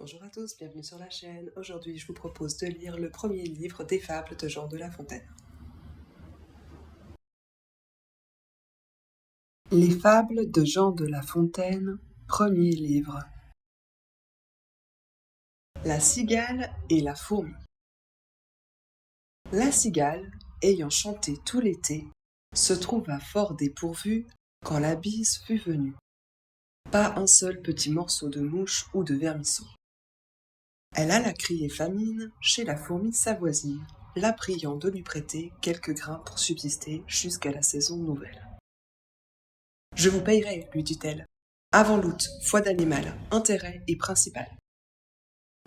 Bonjour à tous, bienvenue sur la chaîne. Aujourd'hui, je vous propose de lire le premier livre des fables de Jean de La Fontaine. Les fables de Jean de La Fontaine, premier livre. La cigale et la fourmi. La cigale, ayant chanté tout l'été, se trouva fort dépourvue quand la bise fut venue. Pas un seul petit morceau de mouche ou de vermisseau. Elle alla crier famine chez la fourmi sa voisine, la priant de lui prêter quelques grains pour subsister jusqu'à la saison nouvelle. « Je vous payerai, lui dit-elle. Avant l'août, foi d'animal, intérêt et principal. »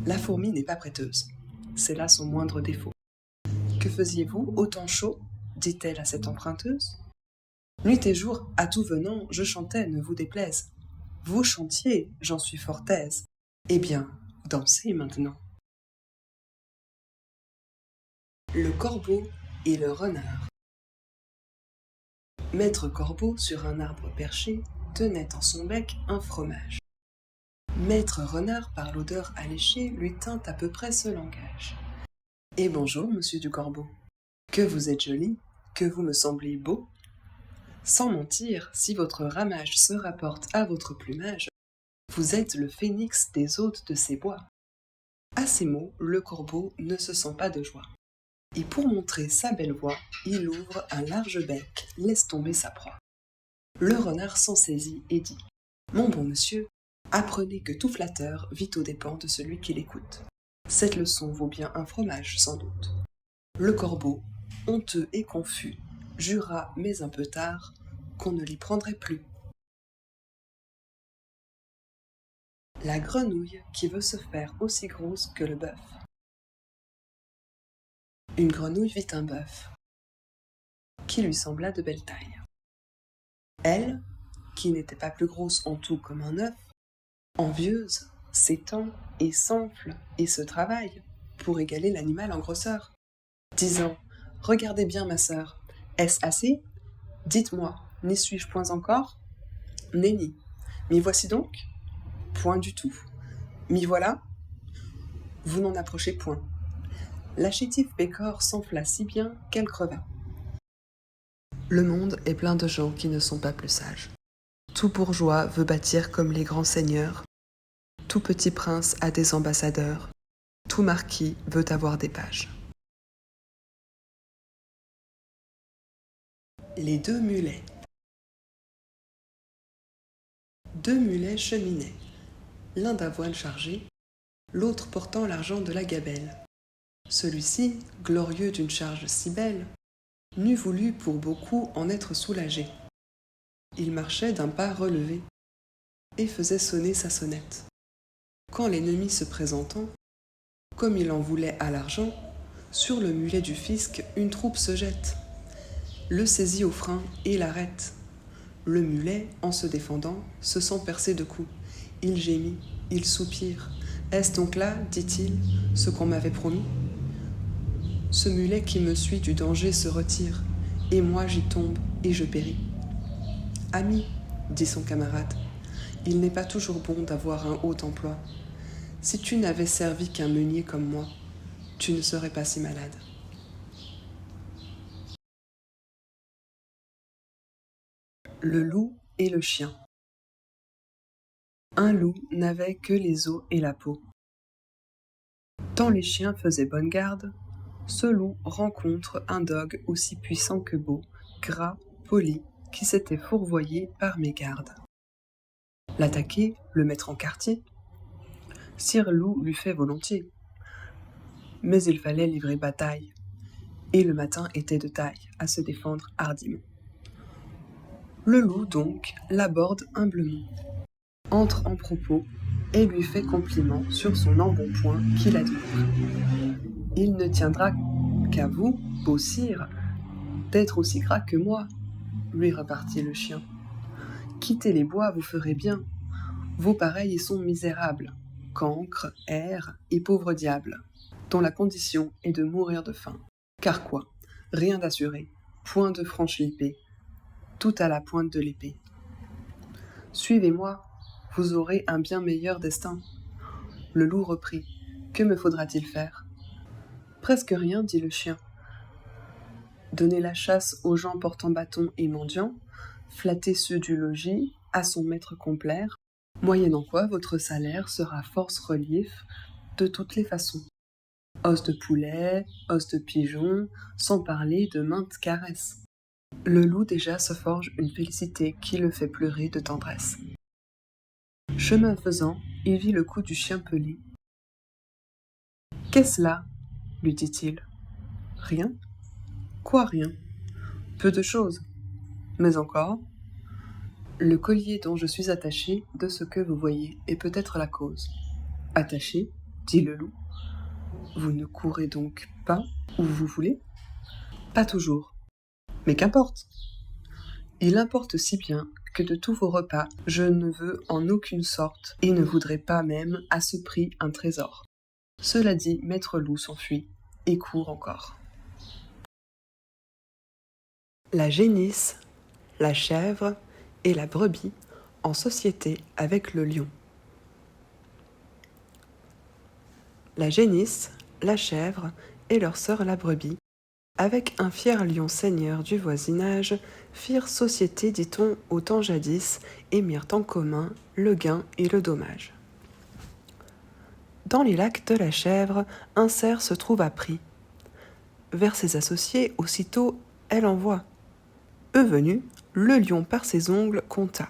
La fourmi n'est pas prêteuse. C'est là son moindre défaut. « Que faisiez-vous au temps chaud ?» dit-elle à cette emprunteuse. « Nuit et jour, à tout venant, je chantais, ne vous déplaise. Vous chantiez, j'en suis fort aise. Eh bien, dansez maintenant. » Le corbeau et le renard. Maître Corbeau, sur un arbre perché, tenait en son bec un fromage. Maître Renard, par l'odeur alléchée, lui tint à peu près ce langage. « Et bonjour, monsieur du Corbeau. Que vous êtes joli, que vous me semblez beau. Sans mentir, si votre ramage se rapporte à votre plumage, vous êtes le phénix des hôtes de ces bois. » À ces mots, le corbeau ne se sent pas de joie. Et pour montrer sa belle voix, il ouvre un large bec, laisse tomber sa proie. Le renard s'en saisit et dit « Mon bon monsieur, apprenez que tout flatteur vit aux dépens de celui qui l'écoute. Cette leçon vaut bien un fromage, sans doute. » Le corbeau, honteux et confus, jura, mais un peu tard, qu'on ne l'y prendrait plus. La grenouille qui veut se faire aussi grosse que le bœuf. Une grenouille vit un bœuf, qui lui sembla de belle taille. Elle, qui n'était pas plus grosse en tout comme un œuf, envieuse, s'étend et s'enfle et se travaille pour égaler l'animal en grosseur, disant « Regardez bien, ma sœur, est-ce assez? Dites-moi, n'y suis-je point encore? Nenni. M'y voici donc? Point du tout. M'y voilà? Vous n'en approchez point. » La chétive pécore s'enfla si bien qu'elle creva. Le monde est plein de gens qui ne sont pas plus sages. Tout bourgeois veut bâtir comme les grands seigneurs. Tout petit prince a des ambassadeurs. Tout marquis veut avoir des pages. Les deux mulets. Deux mulets cheminaient, l'un d'avoine chargé, l'autre portant l'argent de la gabelle. Celui-ci, glorieux d'une charge si belle, n'eût voulu pour beaucoup en être soulagé. Il marchait d'un pas relevé et faisait sonner sa sonnette. Quand l'ennemi se présentant, comme il en voulait à l'argent, sur le mulet du fisc une troupe se jette, le saisit au frein et l'arrête. Le mulet, en se défendant, se sent percer de coups. Il gémit, il soupire. « Est-ce donc là, dit-il, ce qu'on m'avait promis ? Ce mulet qui me suit du danger se retire, et moi j'y tombe et je péris. »« Ami, dit son camarade, il n'est pas toujours bon d'avoir un haut emploi. Si tu n'avais servi qu'un meunier comme moi, tu ne serais pas si malade. » Le loup et le chien. Un loup n'avait que les os et la peau. Tant les chiens faisaient bonne garde, ce loup rencontre un dogue aussi puissant que beau, gras, poli, qui s'était fourvoyé par mégarde. L'attaquer, le mettre en quartier, Sire Loup l'eût fait volontiers. Mais il fallait livrer bataille, et le matin était de taille à se défendre hardiment. Le loup donc l'aborde humblement, entre en propos et lui fait compliment sur son embonpoint qu'il admire. « Il ne tiendra qu'à vous, beau sire, d'être aussi gras que moi, » lui repartit le chien. « Quittez les bois, vous ferez bien. Vos pareils y sont misérables, cancres, hères et pauvres diables, dont la condition est de mourir de faim. Car quoi? Rien d'assuré, point de franche-lippée, tout à la pointe de l'épée. Suivez-moi, vous aurez un bien meilleur destin. Le loup reprit. « Que me faudra-t-il faire ?»« Presque rien, dit le chien. Donner la chasse aux gens portant bâton et mendiants, flatter ceux du logis, à son maître complaire, moyennant quoi votre salaire sera force relief de toutes les façons. Os de poulet, os de pigeon, sans parler de maintes caresses. Le loup déjà se forge une félicité qui le fait pleurer de tendresse. Chemin faisant, il vit le cou du chien pelé. « Qu'est-ce là ?» lui dit-il. « Rien. »« Quoi rien ? Peu de choses. Mais encore, le collier dont je suis attaché de ce que vous voyez est peut-être la cause. »« Attaché ?» dit le loup. « Vous ne courez donc pas où vous voulez ? » ?»« Pas toujours. Mais qu'importe ! Il importe si bien que de tous vos repas, je ne veux en aucune sorte et ne voudrais pas même à ce prix un trésor. » Cela dit, Maître Loup s'enfuit et court encore. La génisse, la chèvre et la brebis en société avec le lion. La génisse, la chèvre et leur sœur la brebis, avec un fier lion seigneur du voisinage, firent société, dit-on, au temps jadis, et mirent en commun le gain et le dommage. Dans les lacs de la chèvre, un cerf se trouva pris. Vers ses associés, aussitôt, elle envoie. Eux venus, le lion par ses ongles compta,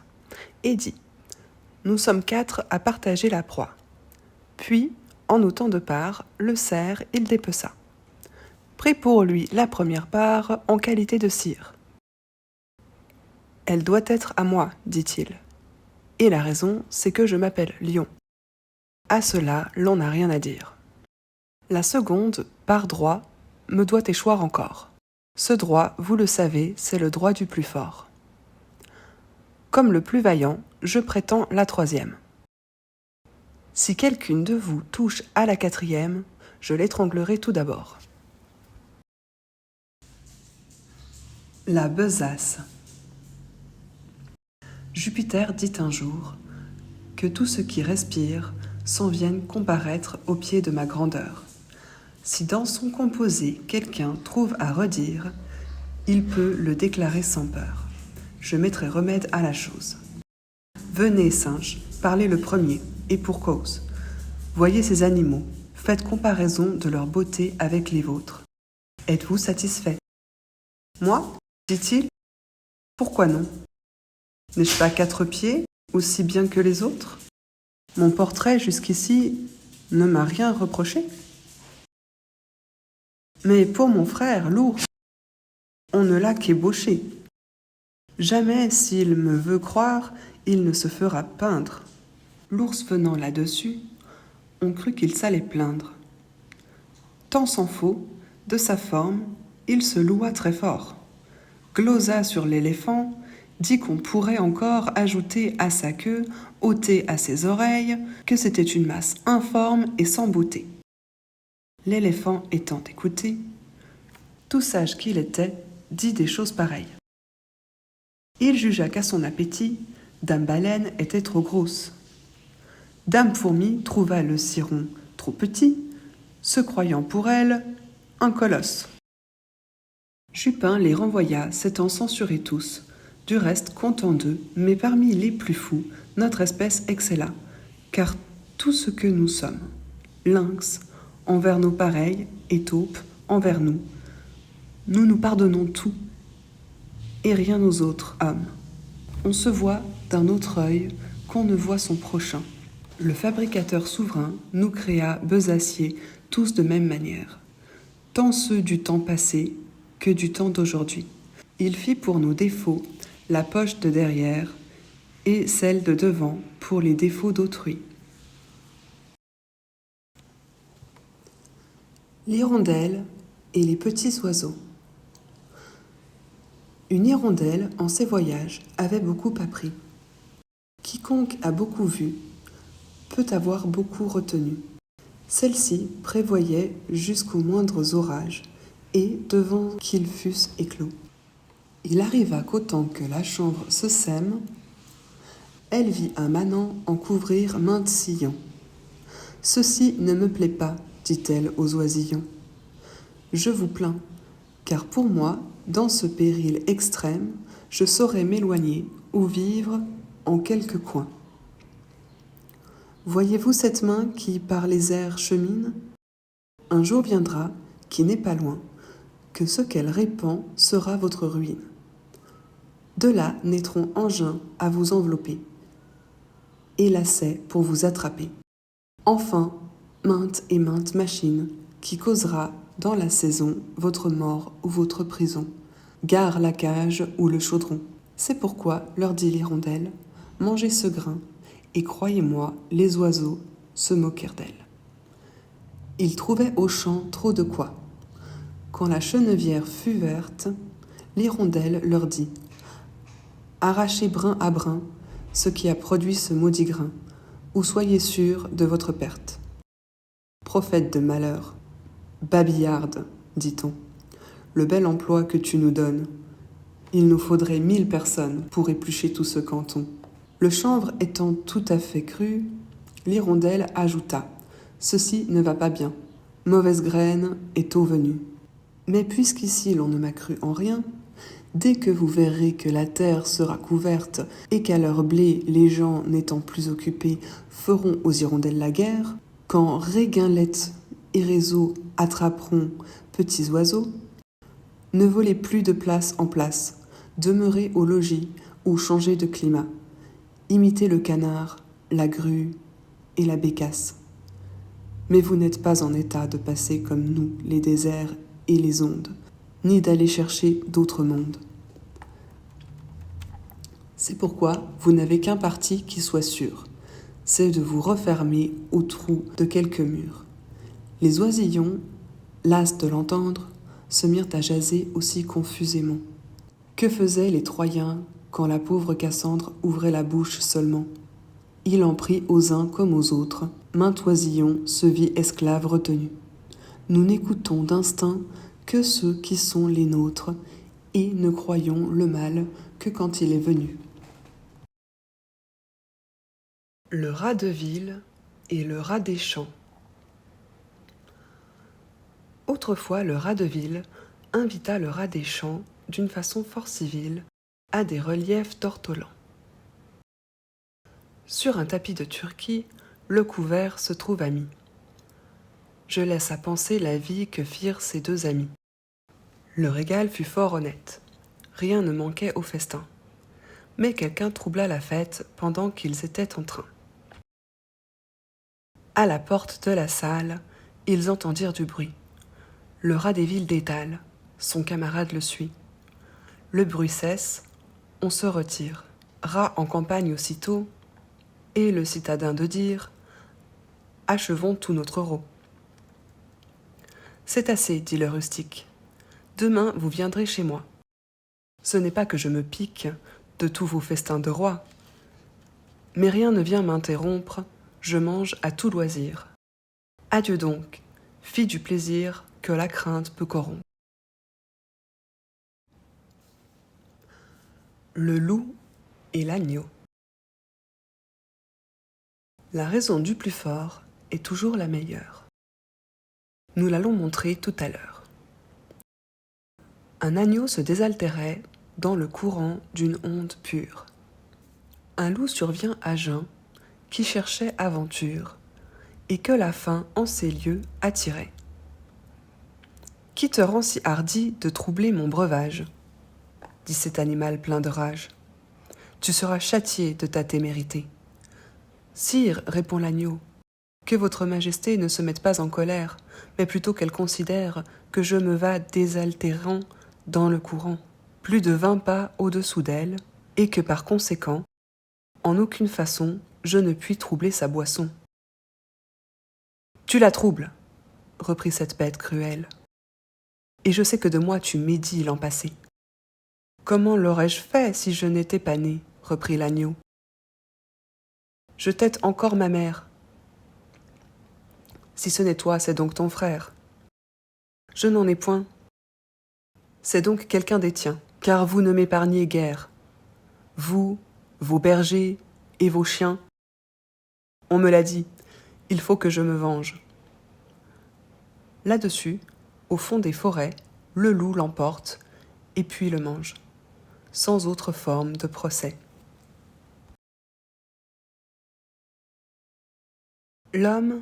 et dit « Nous sommes 4 à partager la proie. » Puis, en autant de parts, le cerf il dépeça. Prit pour lui la première part en qualité de sire. « Elle doit être à moi, dit-il. Et la raison, c'est que je m'appelle Lion. » À cela, l'on n'a rien à dire. La seconde, par droit, me doit échoir encore. Ce droit, vous le savez, c'est le droit du plus fort. Comme le plus vaillant, je prétends la troisième. Si quelqu'une de vous touche à la quatrième, je l'étranglerai tout d'abord. La besace. Jupiter dit un jour que tout ce qui respire s'en vienne comparaître aux pieds de ma grandeur. Si dans son composé quelqu'un trouve à redire, il peut le déclarer sans peur. Je mettrai remède à la chose. Venez, singes, parlez le premier, et pour cause. Voyez ces animaux, faites comparaison de leur beauté avec les vôtres. Êtes-vous satisfait ? Moi, dit-il, pourquoi non ? N'ai-je pas 4 pieds, aussi bien que les autres ? Mon portrait jusqu'ici ne m'a rien reproché. Mais pour mon frère, l'ours, on ne l'a qu'ébauché. Jamais, s'il me veut croire, il ne se fera peindre. L'ours venant là-dessus, on crut qu'il s'allait plaindre. Tant s'en faut, de sa forme, il se loua très fort. Glosa sur l'éléphant, dit qu'on pourrait encore ajouter à sa queue, ôter à ses oreilles, que c'était une masse informe et sans beauté. L'éléphant étant écouté, tout sage qu'il était, dit des choses pareilles. Il jugea qu'à son appétit, Dame Baleine était trop grosse. Dame Fourmi trouva le ciron trop petit, se croyant pour elle un colosse. Jupin les renvoya, s'étant censurés tous, du reste content d'eux, mais parmi les plus fous, notre espèce excella, car tout ce que nous sommes, lynx, envers nos pareils, et taupes, envers nous, nous nous pardonnons tout, et rien aux autres hommes. On se voit d'un autre œil qu'on ne voit son prochain. Le fabricateur souverain nous créa besaciers tous de même manière, tant ceux du temps passé que du temps d'aujourd'hui. Il fit pour nos défauts la poche de derrière et celle de devant pour les défauts d'autrui. L'hirondelle et les petits oiseaux. Une hirondelle, en ses voyages, avait beaucoup appris. Quiconque a beaucoup vu peut avoir beaucoup retenu. Celle-ci prévoyait jusqu'aux moindres orages, et devant qu'ils fussent éclos. Il arriva qu'autant que la chanvre se sème, elle vit un manant en couvrir maintes sillons. Ceci ne me plaît pas, dit-elle aux oisillons. Je vous plains, car pour moi, dans ce péril extrême, je saurais m'éloigner ou vivre en quelque coin. Voyez-vous cette main qui par les airs chemine? Un jour viendra, qui n'est pas loin, que ce qu'elle répand sera votre ruine. De là naîtront engins à vous envelopper, et lacets pour vous attraper. Enfin, mainte et mainte machine qui causera dans la saison votre mort ou votre prison. Gare la cage ou le chaudron. C'est pourquoi leur dit l'hirondelle, mangez ce grain, et croyez-moi, les oiseaux se moquèrent d'elle. Ils trouvaient au champ trop de quoi. Quand la chenevière fut verte, l'hirondelle leur dit, arrachez brin à brin ce qui a produit ce maudit grain, ou soyez sûrs de votre perte. Prophète de malheur, babillarde, dit-on, le bel emploi que tu nous donnes. Il nous faudrait 1000 personnes pour éplucher tout ce canton. Le chanvre étant tout à fait cru, l'hirondelle ajouta, ceci ne va pas bien, mauvaise graine est tôt venue. Mais puisqu'ici l'on ne m'a cru en rien, dès que vous verrez que la terre sera couverte et qu'à leur blé les gens n'étant plus occupés feront aux hirondelles la guerre, quand réguinlettes et réseaux attraperont petits oiseaux, ne volez plus de place en place, demeurez au logis ou changez de climat. Imitez le canard, la grue et la bécasse. Mais vous n'êtes pas en état de passer comme nous les déserts et les ondes, ni d'aller chercher d'autres mondes. C'est pourquoi vous n'avez qu'un parti qui soit sûr, c'est de vous refermer au trou de quelques murs. Les oisillons, las de l'entendre, se mirent à jaser aussi confusément. Que faisaient les Troyens quand la pauvre Cassandre ouvrait la bouche seulement? Il en prit aux uns comme aux autres, maint oisillon se vit esclave retenu. Nous n'écoutons d'instinct que ceux qui sont les nôtres, et ne croyons le mal que quand il est venu. Le rat de ville et le rat des champs. Autrefois, le rat de ville invita le rat des champs, d'une façon fort civile, à des reliefs d'ortolans. Sur un tapis de Turquie, le couvert se trouva mis. Je laisse à penser la vie que firent ces deux amis. Le régal fut fort honnête. Rien ne manquait au festin. Mais quelqu'un troubla la fête pendant qu'ils étaient en train. À la porte de la salle, ils entendirent du bruit. Le rat des villes détale, son camarade le suit. Le bruit cesse, on se retire. Rat en campagne aussitôt, et le citadin de dire « Achevons tout notre rot ». « C'est assez, dit le rustique. Demain, vous viendrez chez moi. Ce n'est pas que je me pique de tous vos festins de roi, mais rien ne vient m'interrompre, je mange à tout loisir. Adieu donc, fille du plaisir que la crainte peut corrompre. » Le loup et l'agneau. La raison du plus fort est toujours la meilleure. Nous l'allons montrer tout à l'heure. Un agneau se désaltérait dans le courant d'une onde pure. Un loup survient à jeun, qui cherchait aventure, et que la faim en ces lieux attirait. Qui te rend si hardi de troubler mon breuvage? Dit cet animal plein de rage. Tu seras châtié de ta témérité. Sire, répond l'agneau, que votre majesté ne se mette pas en colère, mais plutôt qu'elle considère que je me vas désaltérant dans le courant, plus de 20 pas au-dessous d'elle, et que par conséquent, en aucune façon, je ne puis troubler sa boisson. Tu la troubles, reprit cette bête cruelle, et je sais que de moi tu médis l'an passé. Comment l'aurais-je fait si je n'étais pas né, reprit l'agneau. Je tette encore ma mère. Si ce n'est toi, c'est donc ton frère. Je n'en ai point. C'est donc quelqu'un des tiens, car vous ne m'épargnez guère. Vous, vos bergers et vos chiens. On me l'a dit, il faut que je me venge. Là-dessus, au fond des forêts, le loup l'emporte et puis le mange, sans autre forme de procès. L'homme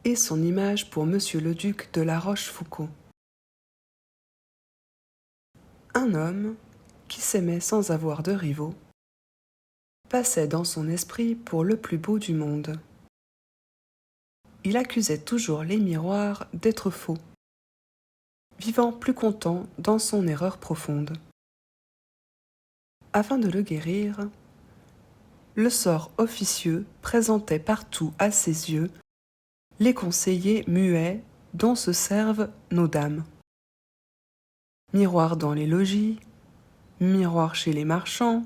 et son image pour Monsieur le duc de La Rochefoucauld. Un homme qui s'aimait sans avoir de rivaux passait dans son esprit pour le plus beau du monde. Il accusait toujours les miroirs d'être faux, vivant plus content dans son erreur profonde. Afin de le guérir, le sort officieux présentait partout à ses yeux les conseillers muets dont se servent nos dames. Miroir dans les logis, miroir chez les marchands,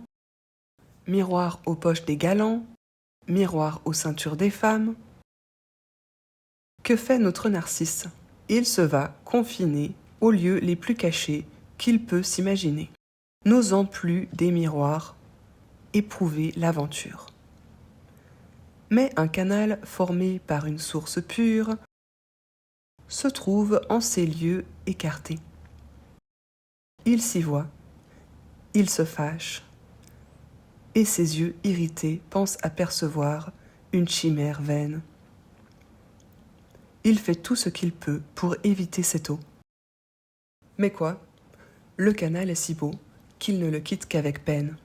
miroir aux poches des galants, miroir aux ceintures des femmes. Que fait notre Narcisse? Il se va confiner aux lieux les plus cachés qu'il peut s'imaginer, n'osant plus des miroirs éprouver l'aventure. Mais un canal formé par une source pure se trouve en ces lieux écartés. Il s'y voit, il se fâche, et ses yeux irrités pensent apercevoir une chimère vaine. Il fait tout ce qu'il peut pour éviter cette eau. Mais quoi? Le canal est si beau qu'il ne le quitte qu'avec peine.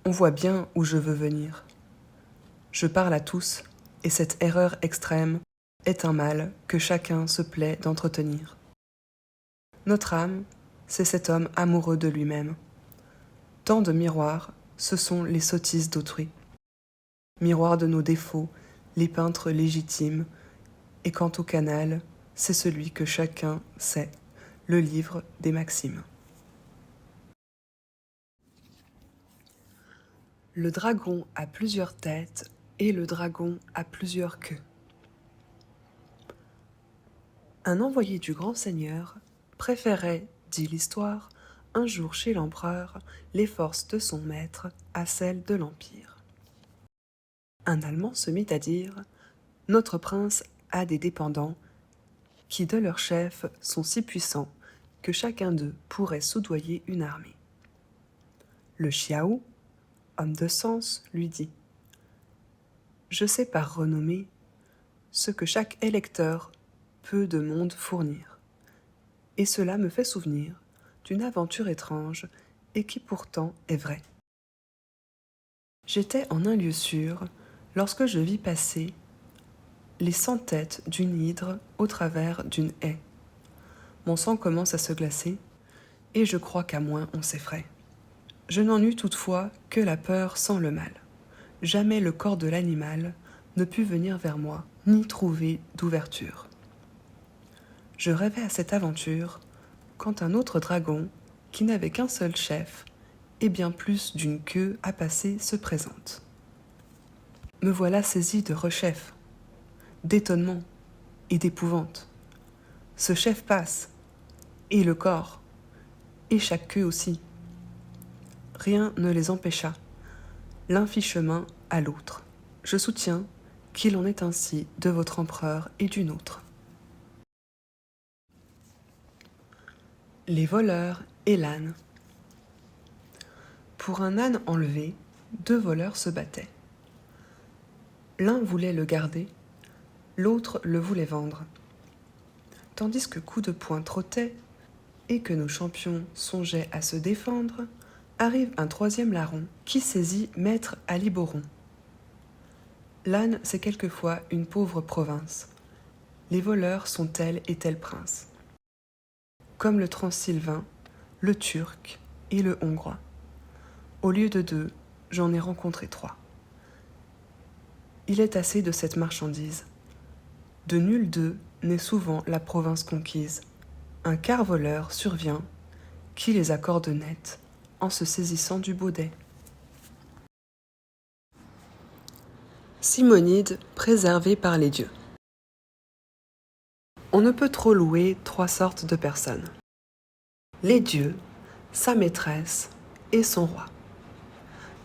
On voit bien où je veux venir. Je parle à tous, et cette erreur extrême est un mal que chacun se plaît d'entretenir. Notre âme, c'est cet homme amoureux de lui-même. Tant de miroirs, ce sont les sottises d'autrui. Miroirs de nos défauts, les peintres légitimes, et quant au canal, c'est celui que chacun sait, le livre des maximes. Le dragon a plusieurs têtes et le dragon a plusieurs queues. Un envoyé du grand seigneur préférait, dit l'histoire, un jour chez l'empereur les forces de son maître à celles de l'empire. Un Allemand se mit à dire « Notre prince a des dépendants qui de leur chef sont si puissants que chacun d'eux pourrait soudoyer une armée. » Le Chiaou, homme de sens, lui dit « Je sais par renommée ce que chaque électeur peut de monde fournir, et cela me fait souvenir d'une aventure étrange et qui pourtant est vraie. J'étais en un lieu sûr lorsque je vis passer les 100 têtes d'une hydre au travers d'une haie. Mon sang commence à se glacer, et je crois qu'à moins on s'effraie. Je n'en eus toutefois que la peur sans le mal. Jamais le corps de l'animal ne put venir vers moi, ni trouver d'ouverture. Je rêvais à cette aventure, quand un autre dragon, qui n'avait qu'un seul chef, et bien plus d'une queue à passer, se présente. Me voilà saisi de rechef, d'étonnement et d'épouvante. Ce chef passe, et le corps, et chaque queue aussi. Rien ne les empêcha. L'un fit chemin à l'autre. Je soutiens qu'il en est ainsi de votre empereur et du nôtre. Les voleurs et l'âne. Pour un âne enlevé, 2 voleurs se battaient. L'un voulait le garder, l'autre le voulait vendre. Tandis que coup de poing trottait et que nos champions songeaient à se défendre, arrive un 3e larron qui saisit maître Aliboron. L'âne, c'est quelquefois une pauvre province. Les voleurs sont tel et tel prince. Comme le Transylvain, le Turc et le Hongrois. Au lieu de 2, j'en ai rencontré 3. Il est assez de cette marchandise. De nul d'eux n'est souvent la province conquise. Un quart voleur survient, qui les accorde net, en se saisissant du baudet. Simonide préservée par les dieux. On ne peut trop louer 3 sortes de personnes. Les dieux, sa maîtresse et son roi.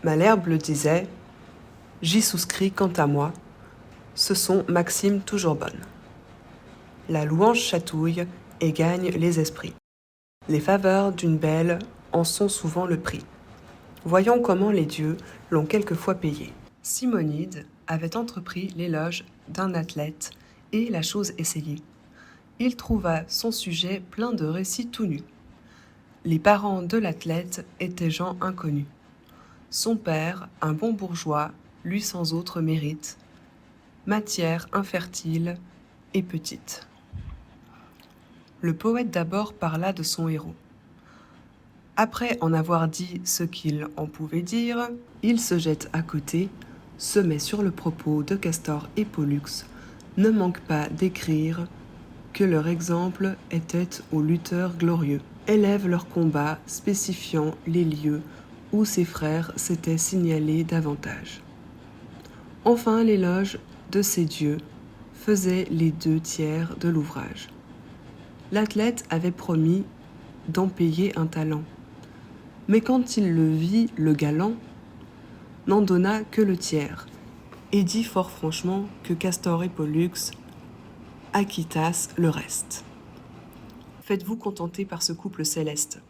Malherbe le disait, j'y souscris quant à moi, ce sont maximes toujours bonnes. La louange chatouille et gagne les esprits. Les faveurs d'une belle en sont souvent le prix. Voyons comment les dieux l'ont quelquefois payé. Simonide avait entrepris l'éloge d'un athlète et la chose essayée. Il trouva son sujet plein de récits tout nus. Les parents de l'athlète étaient gens inconnus. Son père, un bon bourgeois, lui sans autre mérite, matière infertile et petite. Le poète d'abord parla de son héros. Après en avoir dit ce qu'il en pouvait dire, il se jette à côté, se met sur le propos de Castor et Pollux, ne manque pas d'écrire que leur exemple était aux lutteurs glorieux, élève leur combat spécifiant les lieux où ses frères s'étaient signalés davantage. Enfin, l'éloge de ces dieux faisait les 2/3 de l'ouvrage. L'athlète avait promis d'en payer un talent, mais quand il le vit, le galant, n'en donna que le tiers, et dit fort franchement que Castor et Pollux acquittassent le reste. Faites-vous contenter par ce couple céleste.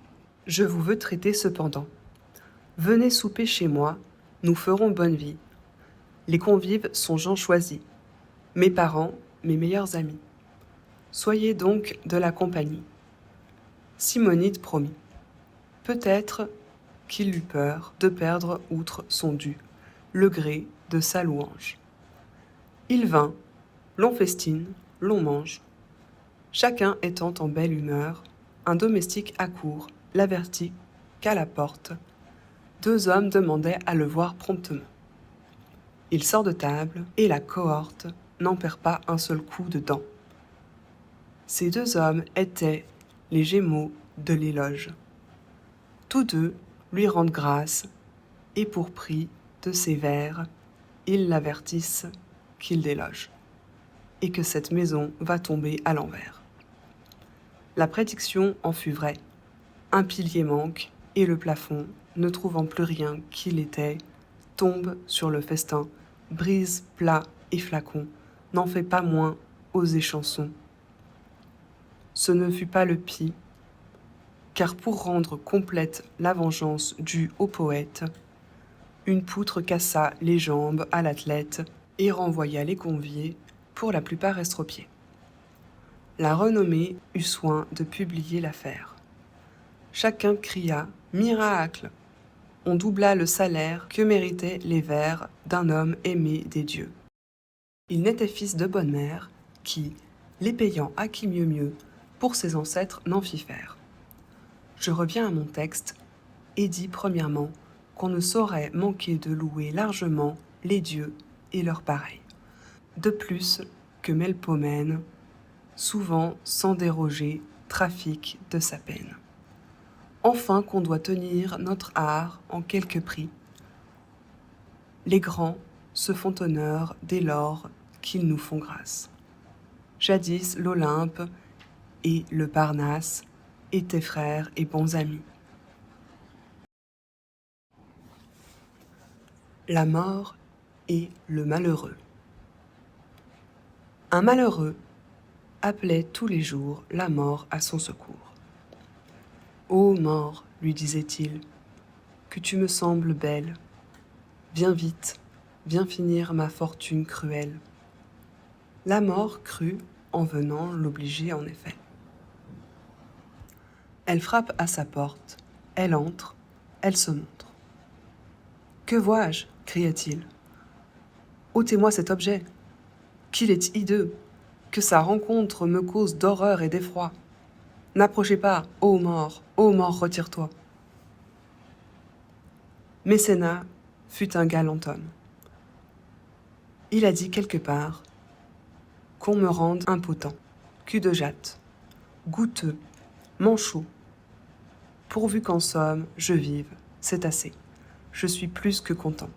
Je vous veux traiter cependant. Venez souper chez moi, nous ferons bonne vie. Les convives sont gens choisis, mes parents, mes meilleurs amis. Soyez donc de la compagnie. Simonide promit. Peut-être qu'il eut peur de perdre outre son dû, le gré de sa louange. Il vint, l'on festine, l'on mange. Chacun étant en belle humeur, un domestique accourt, l'avertit qu'à la porte, 2 hommes demandaient à le voir promptement. Il sort de table, et la cohorte n'en perd pas un seul coup de dent. Ces 2 hommes étaient les Gémeaux de l'éloge. Tous 2 lui rendent grâce, et pour prix de ses vers, ils l'avertissent qu'il déloge, et que cette maison va tomber à l'envers. La prédiction en fut vraie. Un pilier manque, et le plafond, ne trouvant plus rien qu'il était, tombe sur le festin, brise plats et flacons, n'en fait pas moins aux échansons. Ce ne fut pas le pis, car pour rendre complète la vengeance due au poète, une poutre cassa les jambes à l'athlète et renvoya les conviés, pour la plupart estropiés. La renommée eut soin de publier l'affaire. Chacun cria « Miracle !» On doubla le salaire que méritaient les vers d'un homme aimé des dieux. Il n'était fils de bonne mère, qui, les payant à qui mieux, pour ses ancêtres n'en fit faire. Je reviens à mon texte, et dis premièrement qu'on ne saurait manquer de louer largement les dieux et leurs pareils. De plus que Melpomène, souvent sans déroger, trafique de sa peine. Enfin qu'on doit tenir notre art en quelque prix. Les grands se font honneur dès lors qu'ils nous font grâce. Jadis l'Olympe et le Parnasse étaient frères et bons amis. La mort et le malheureux. Un malheureux appelait tous les jours la mort à son secours. « Ô mort, lui disait-il, que tu me sembles belle, viens vite, viens finir ma fortune cruelle. » La mort crut, en venant, l'obliger en effet. Elle frappe à sa porte, elle entre, elle se montre. « Que vois-je » cria-t-il. « Ôtez-moi cet objet. Qu'il est hideux, que sa rencontre me cause d'horreur et d'effroi. N'approchez pas, ô mort, retire-toi. » Mécénas fut un galant homme. Il a dit quelque part qu'on me rende impotent, cul de jatte, goutteux, manchot. Pourvu qu'en somme je vive, c'est assez. Je suis plus que content.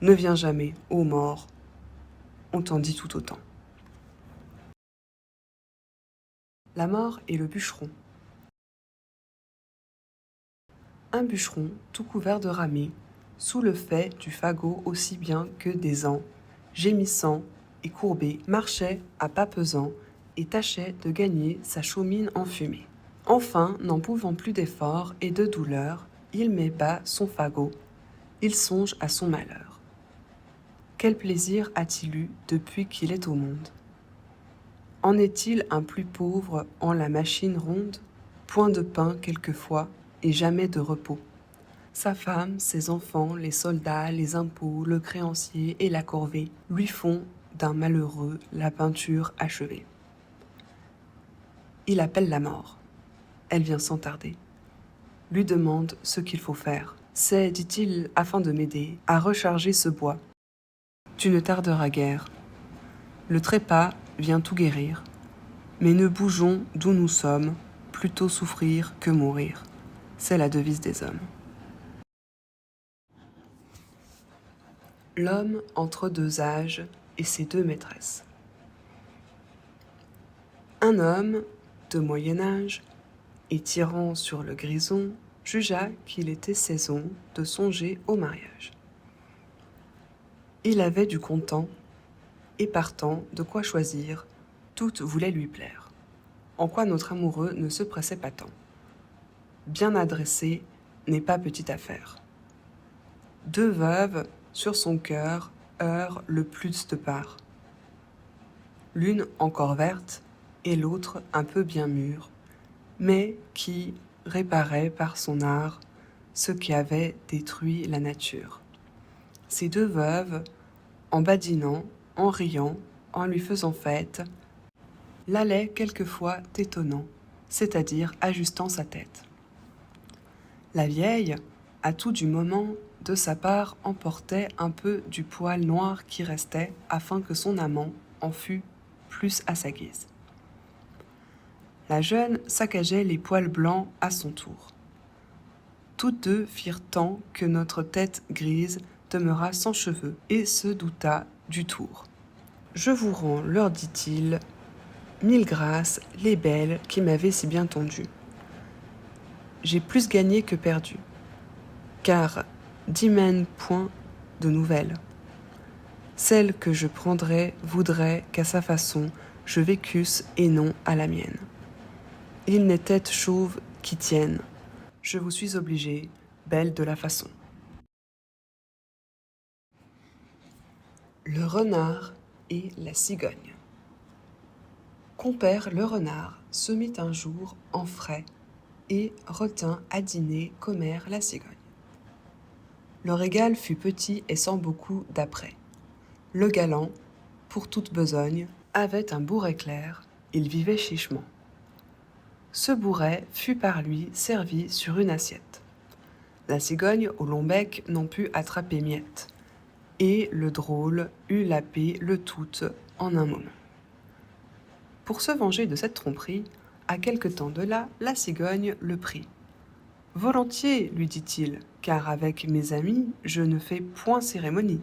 Ne viens jamais, ô mort, on t'en dit tout autant. La mort et le bûcheron. Un bûcheron, tout couvert de ramée, sous le fait du fagot aussi bien que des ans, gémissant et courbé, marchait à pas pesants et tâchait de gagner sa chaumine enfumée. Enfin, n'en pouvant plus d'effort et de douleur, il met bas son fagot, il songe à son malheur. Quel plaisir a-t-il eu depuis qu'il est au monde? En est-il un plus pauvre en la machine ronde? Point de pain quelquefois et jamais de repos. Sa femme, ses enfants, les soldats, les impôts, le créancier et la corvée lui font d'un malheureux la peinture achevée. Il appelle la mort. Elle vient sans tarder. Lui demande ce qu'il faut faire. C'est, dit-il, afin de m'aider à recharger ce bois. Tu ne tarderas guère. Le trépas vient tout guérir. Mais ne bougeons d'où nous sommes, plutôt souffrir que mourir. C'est la devise des hommes. L'homme entre deux âges et ses deux maîtresses. Un homme de moyen âge et tirant sur le grison jugea qu'il était saison de songer au mariage. Il avait du content et partant de quoi choisir, toutes voulaient lui plaire. En quoi notre amoureux ne se pressait pas tant. Bien adressé n'est pas petite affaire. Deux veuves sur son cœur heurent le plus de part. L'une encore verte et l'autre un peu bien mûre, mais qui réparait par son art ce qui avait détruit la nature. Ces deux veuves, en badinant, en riant, en lui faisant fête, l'allaient quelquefois étonnant, c'est-à-dire ajustant sa tête. La vieille, à tout du moment, de sa part emportait un peu du poil noir qui restait afin que son amant en fût plus à sa guise. La jeune saccageait les poils blancs à son tour. Toutes deux firent tant que notre tête grise demeura sans cheveux et se douta du tour. Je vous rends, leur dit-il, mille grâces, les belles qui m'avaient si bien tendu. J'ai plus gagné que perdu, car d'hymen point de nouvelles. Celle que je prendrais voudrait qu'à sa façon je vécusse et non à la mienne. Il n'est tête chauve qui tienne. Je vous suis obligée, belle de la façon. Le renard et la cigogne. Compère le renard se mit un jour en frais et retint à dîner commère la cigogne. Le régal fut petit et sans beaucoup d'apprêt. Le galant, pour toute besogne, avait un bourret clair, il vivait chichement. Ce bourret fut par lui servi sur une assiette. La cigogne au long bec n'en put attraper miette, et le drôle eut la paix le tout en un moment. Pour se venger de cette tromperie, à quelque temps de là, la cigogne le prit. « Volontiers, lui dit-il, car avec mes amis, je ne fais point cérémonie. »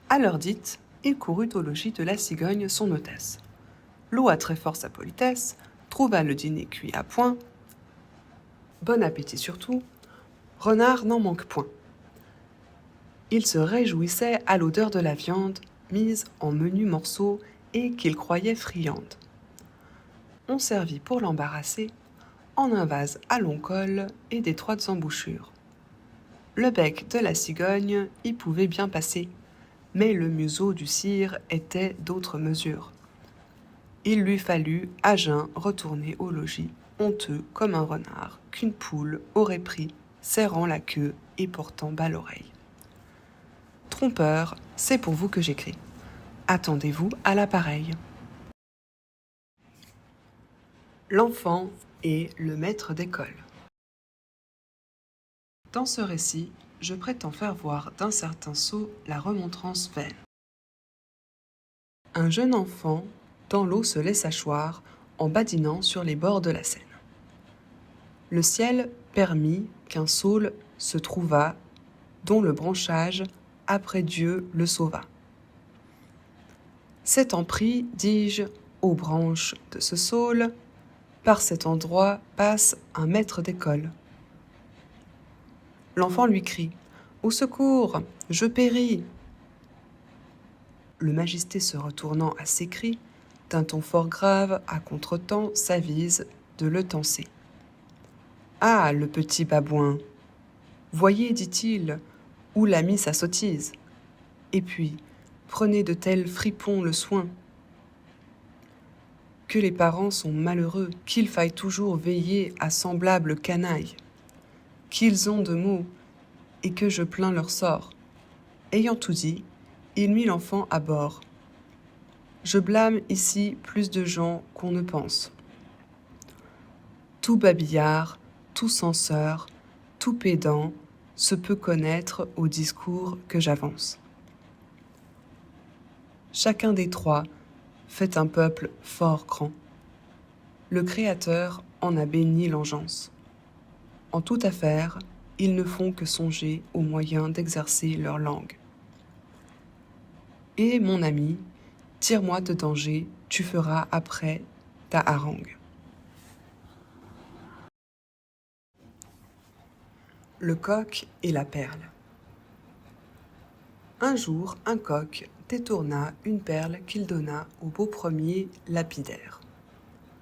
À l'heure dite, il courut au logis de la cigogne son hôtesse. Loua très fort sa politesse, trouva le dîner cuit à point. Bon appétit surtout, renard n'en manque point. Il se réjouissait à l'odeur de la viande, mise en menus morceaux et qu'il croyait friande. On servit pour l'embarrasser en un vase à long col et d'étroites embouchures. Le bec de la cigogne y pouvait bien passer, mais le museau du cire était d'autre mesure. Il lui fallut à jeun retourner au logis, honteux comme un renard qu'une poule aurait pris, serrant la queue et portant bas l'oreille. Trompeur, c'est pour vous que j'écris. Attendez-vous à l'appareil. L'enfant et le maître d'école. Dans ce récit, je prétends faire voir d'un certain sot la remontrance vaine. Un jeune enfant, dans l'eau se laissa choir en badinant sur les bords de la Seine. Le ciel permit qu'un saule se trouvât, dont le branchage, après Dieu, le sauva. S'étant pris, dis-je, aux branches de ce saule, par cet endroit passe un maître d'école. L'enfant lui crie « Au secours, je péris !» le majesté se retournant à ses cris, d'un ton fort grave, à contretemps, s'avise de le tancer. « Ah, le petit babouin ! Voyez, dit-il, où l'a mis sa sottise. Et puis, prenez de tels fripons le soin. Que les parents sont malheureux, qu'il faille toujours veiller à semblable canaille, qu'ils ont de maux, et que je plains leur sort. » Ayant tout dit, il mit l'enfant à bord. Je blâme ici plus de gens qu'on ne pense. Tout babillard, tout censeur, tout pédant se peut connaître au discours que j'avance. Chacun des trois fait un peuple fort grand. Le Créateur en a béni l'engeance. En toute affaire, ils ne font que songer aux moyens d'exercer leur langue. Et, mon ami, tire-moi de danger, tu feras après ta harangue. Le coq et la perle. Un jour, un coq détourna une perle qu'il donna au beau premier lapidaire.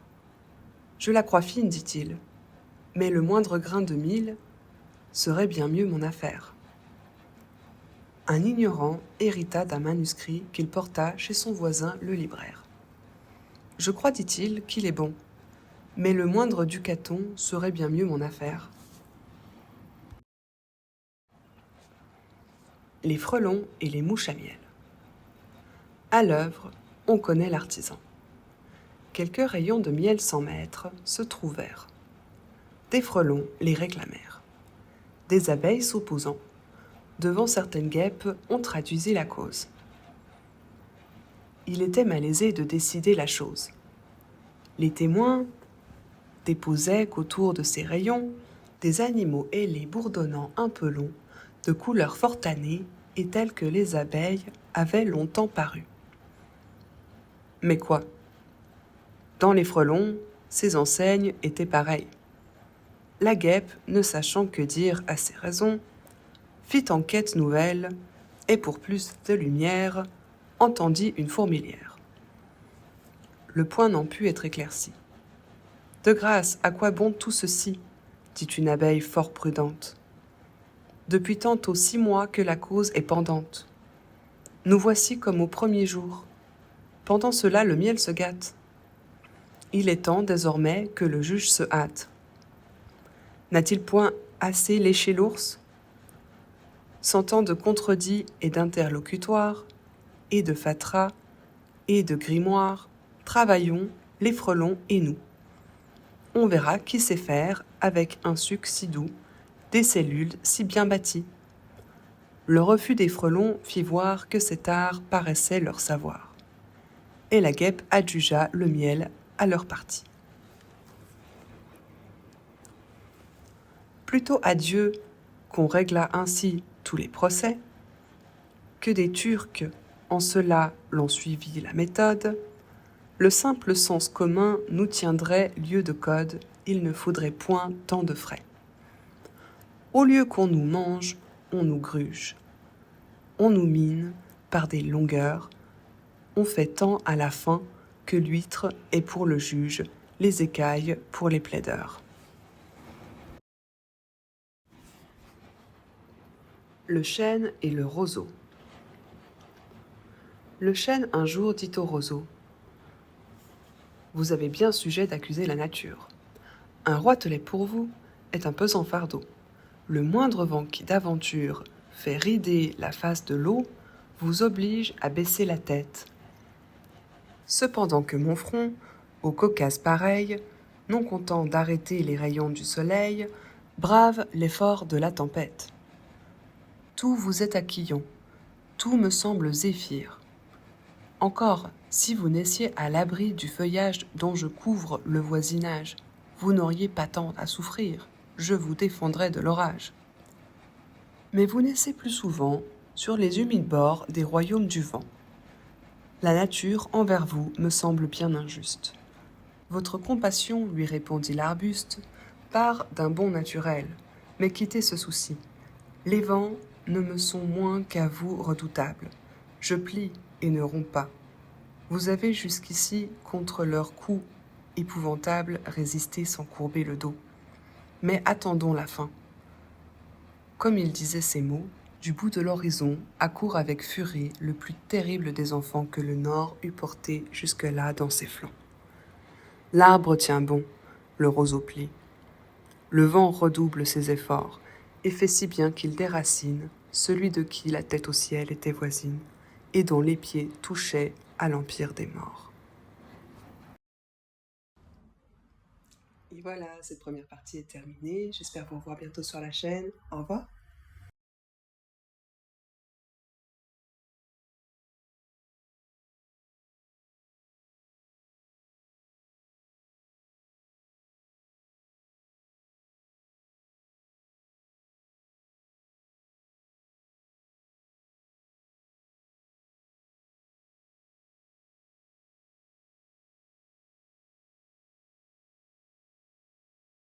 « Je la crois fine, dit-il, mais le moindre grain de mil serait bien mieux mon affaire. » Un ignorant hérita d'un manuscrit qu'il porta chez son voisin le libraire. « Je crois, dit-il, qu'il est bon, mais le moindre ducaton serait bien mieux mon affaire. » Les frelons et les mouches à miel. À l'œuvre, on connaît l'artisan. Quelques rayons de miel 100 mètres se trouvèrent. Des frelons les réclamèrent. Des abeilles s'opposant, devant certaines guêpes, on traduisit la cause. Il était malaisé de décider la chose. Les témoins déposaient qu'autour de ces rayons, des animaux ailés bourdonnant un peu longs, de couleur fort tannée et tels que les abeilles avaient longtemps paru. Mais quoi ? Dans les frelons, ces enseignes étaient pareilles. La guêpe, ne sachant que dire à ces raisons, fit enquête nouvelle, et pour plus de lumière, entendit une fourmilière. Le point n'en put être éclairci. « De grâce, à quoi bon tout ceci ?» dit une abeille fort prudente. « Depuis tantôt 6 mois que la cause est pendante. Nous voici comme au premier jour. Pendant cela, le miel se gâte. Il est temps désormais que le juge se hâte. N'a-t-il point assez léché l'ours ? Sans tant de contredits et d'interlocutoires, et de fatras, et de grimoires, travaillons, les frelons et nous. On verra qui sait faire, avec un suc si doux, des cellules si bien bâties. » Le refus des frelons fit voir que cet art paraissait leur savoir. Et la guêpe adjugea le miel à leur partie. Plutôt à Dieu qu'on régla ainsi tous les procès, que des Turcs en cela l'ont suivi la méthode, le simple sens commun nous tiendrait lieu de code, il ne faudrait point tant de frais. Au lieu qu'on nous mange, on nous gruge, on nous mine par des longueurs, on fait tant à la fin que l'huître est pour le juge, les écailles pour les plaideurs. Le chêne et le roseau. Le chêne un jour dit au roseau : « Vous avez bien sujet d'accuser la nature. Un roitelet pour vous est un pesant fardeau. Le moindre vent qui d'aventure fait rider la face de l'eau vous oblige à baisser la tête. Cependant que mon front, au Caucase pareil, non content d'arrêter les rayons du soleil, brave l'effort de la tempête. Tout vous est acquillon, tout me semble zéphyr. Encore, si vous naissiez à l'abri du feuillage dont je couvre le voisinage, vous n'auriez pas tant à souffrir, je vous défendrais de l'orage. Mais vous naissez plus souvent sur les humides bords des royaumes du vent. La nature envers vous me semble bien injuste. Votre compassion, lui répondit l'arbuste, part d'un bon naturel, mais quittez ce souci. Les vents ne me sont moins qu'à vous redoutables. Je plie et ne rompt pas. Vous avez jusqu'ici, contre leurs coups épouvantables, résisté sans courber le dos. Mais attendons la fin. Comme il disait ces mots, du bout de l'horizon accourt avec furie le plus terrible des enfants que le Nord eût porté jusque-là dans ses flancs. L'arbre tient bon, le roseau plie. Le vent redouble ses efforts, et fait si bien qu'il déracine celui de qui la tête au ciel était voisine, et dont les pieds touchaient à l'empire des morts. Et voilà, cette première partie est terminée. J'espère vous revoir bientôt sur la chaîne. Au revoir.